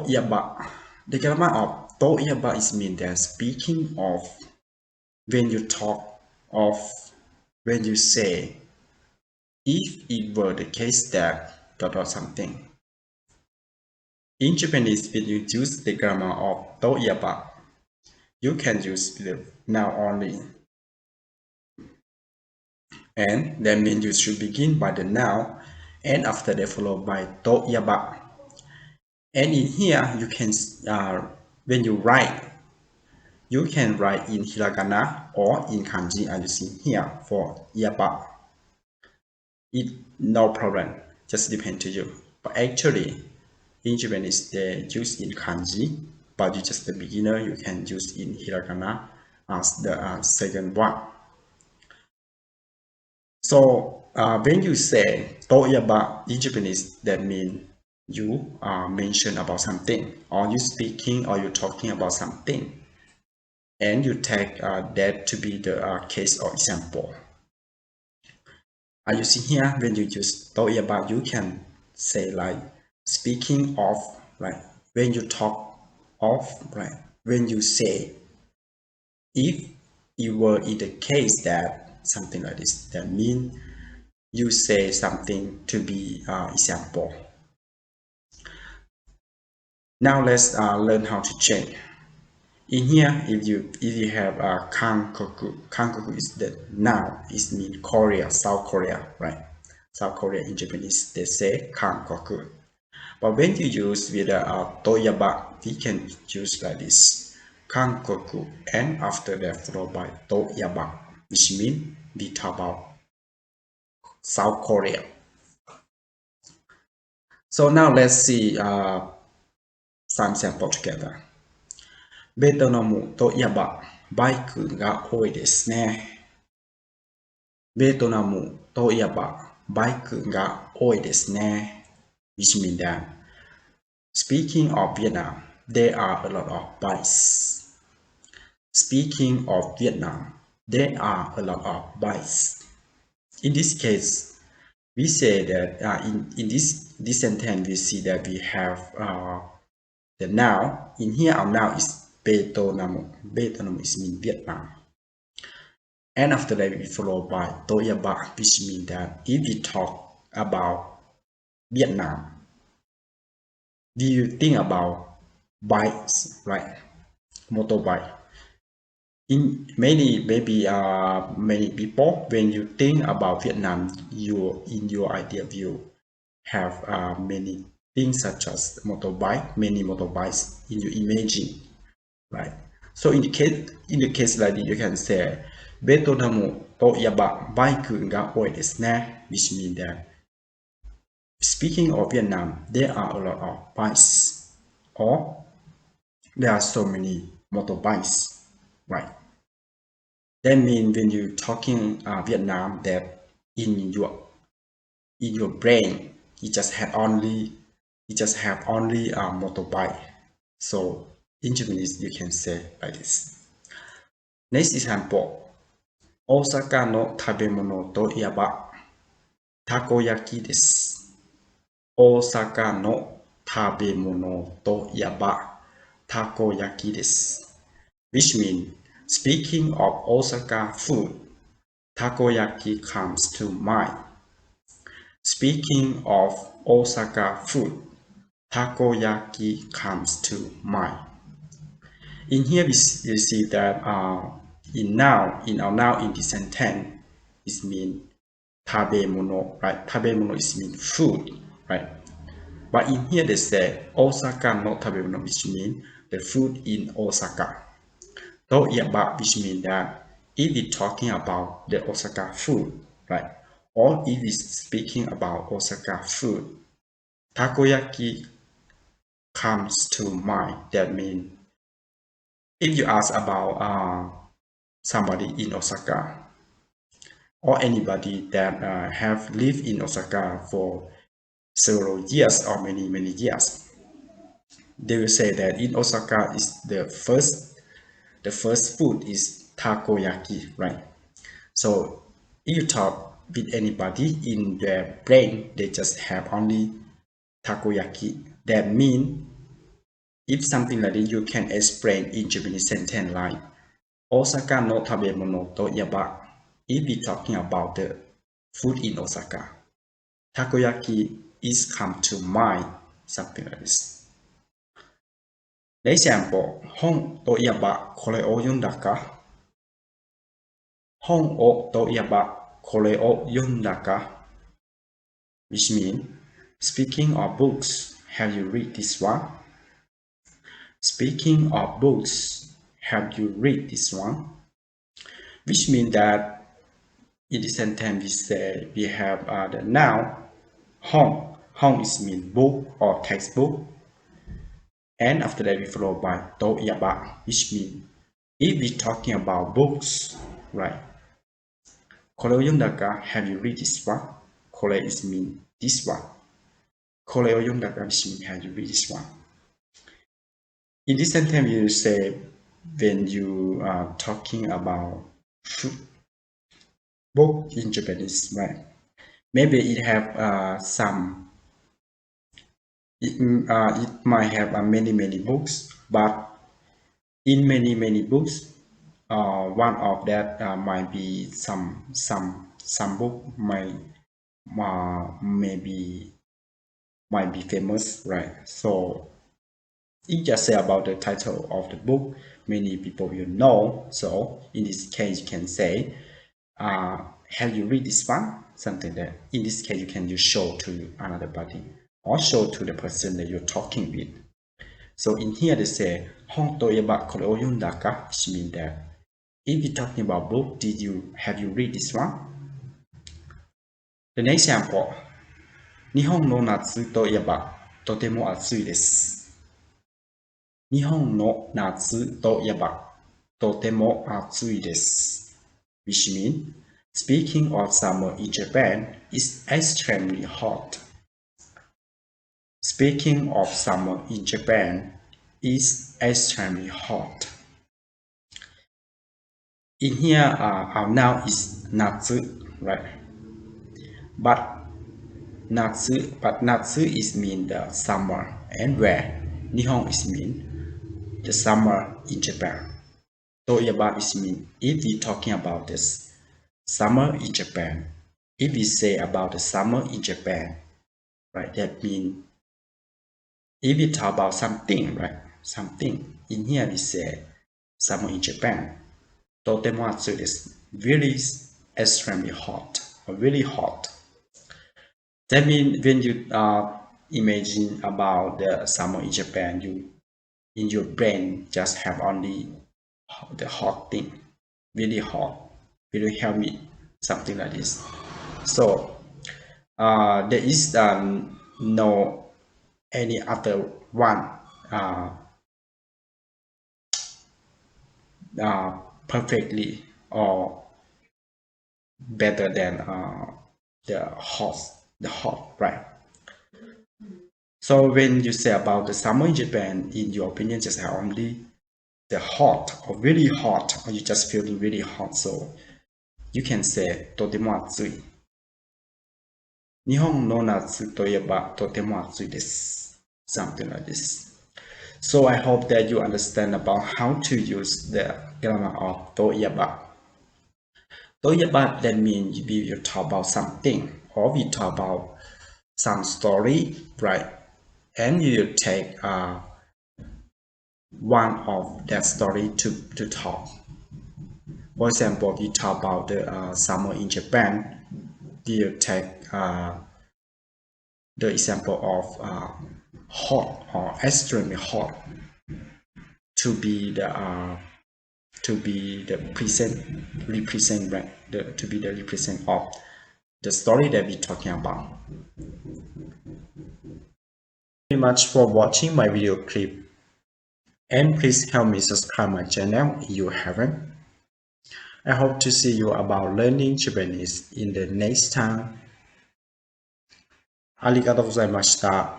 TOIEBA. The grammar of TOIEBA is mean that speaking of when you talk of when you say if it were the case that or something. In Japanese, when you use the grammar of TOIEBA, you can use the noun only. And that means you should begin by the noun and after that followed by TOIEBA. And in here, you can, when you write, you can write in hiragana or in kanji as you see here for ieba. It no problem, just depend to you. But actually, in Japanese they use in kanji, but you just the beginner, you can use in hiragana as the second one. So when you say TOIEBA in Japanese, that means you mention about something, or you speaking or you talking about something, and you take that to be the case or example. As you see here, when you use TOIEBA, you can say like speaking of, like when you talk of, right? When you say, if you were in the case that something like this, that means you say something to be example. Now let's learn how to change. In here, if you have Kankoku is the noun, it means Korea, South Korea, right? South Korea in Japanese, they say Kankoku. But when you use with TOIEBA, we can use like this, Kankoku, and after that followed by TOIEBA, which means we talk about South Korea. So now let's see some sample together. ベトナムといえばバイクが多いですね。ベトナムといえばバイクが多いですね。Which means that speaking of Vietnam, there are a lot of bikes. Speaking of Vietnam, there are a lot of bikes. In this case, we say that in this sentence, we see that we have the noun. In here, our noun is Vietnam. Vietnam is mean Vietnam. And after that, we follow by TOIEBA, which means that if we talk about Vietnam, do you think about bikes, right? Motorbike. In many people, when you think about Vietnam, in your idea view have many things such as motorbike, many motorbikes in your imagine, right? So in the case like this, you can say ベトナムといえばバイクが多いですね, which means that speaking of Vietnam, there are a lot of bikes, or there are so many motorbikes, right? That means when you talking Vietnam, that in your brain, you just have only a motorbike. So in Japanese, you can say like this. Next example. 大阪の食べ物といえばたこ焼きです。大阪の食べ物といえばたこ焼きです。Which means, speaking of Osaka food, takoyaki comes to mind. Speaking of Osaka food, takoyaki comes to mind. In here, we see that in our noun in this sentence, it means tabemono, right? Tabemono is mean food, right? But in here they say Osaka no tabemono, which means the food in Osaka. TOIEBA, which means that if we're talking about the Osaka food, right? Or if we're speaking about Osaka food, takoyaki comes to mind. That means if you ask about somebody in Osaka, or anybody that have lived in Osaka for several years or many years, they will say that in Osaka is the first food is takoyaki, right? So if you talk with anybody, in their brain they just have only takoyaki. That means If something like this, you can explain in Japanese sentence like Osaka no tabemono toieba. If we talking about the food in Osaka, takoyaki is come to mind, something like this. Example, 本といえばこれを読んだか本をといえばこれを読んだか which means, speaking of books, have you read this one? Speaking of books, have you read this one? Which means that in this sentence we say we have the noun hong. Hong is mean book or textbook. And after that we follow by toieba, which means if we talking about books, right? Kore o yonda ka? Have you read this one? Kore is mean this one. Kore o yonda ka? Which means have you read this one? In this sentence you say when you are talking about book in Japanese, right? Maybe it have some. It might have many books, but in many books, one of that might be some book might be famous, right? So it just say about the title of the book. Many people will know. So in this case, you can say, "Have you read this one?" Something that in this case you can just show to another party or show to the person that you're talking with. So in here they say, 本といえばこれを読んだか? Which means that if you're talking about book, have you read this one? The next example, 日本の夏といえばとても暑いです。日本の夏といえばとても暑いです。Which means, speaking of summer in Japan, it's extremely hot. Speaking of summer in Japan, is extremely hot. In here, our noun is natsu, right? But natsu is mean the summer, and where Nihon is mean the summer in Japan. Toieba is mean if we talking about this summer in Japan. If we say about the summer in Japan, right? That mean if we talk about something, right? Something in here we say summer in Japan. Totemo atsu desu. Really extremely hot or really hot. That means when you imagine about the summer in Japan, you in your brain just have only the hot thing, really hot, really humid, something like this. So there is no any other one perfectly or better than the hot, right? So when you say about the summer in Japan, in your opinion, just have only the hot or really hot, or you just feeling really hot. So you can say とても暑い。日本の夏といえばとても暑いです。Something like this. So I hope that you understand about how to use the grammar of といえば. といえば that means we will talk about something or we talk about some story, right? And you take one of that story to talk. For example, we talk about the summer in Japan. You take the example of hot or extremely hot to be the represent of the story that we're talking about. Thank you very much for watching my video clip, and please help me subscribe my channel if you haven't. I hope to see you about learning Japanese in the next time. ありがとうございました。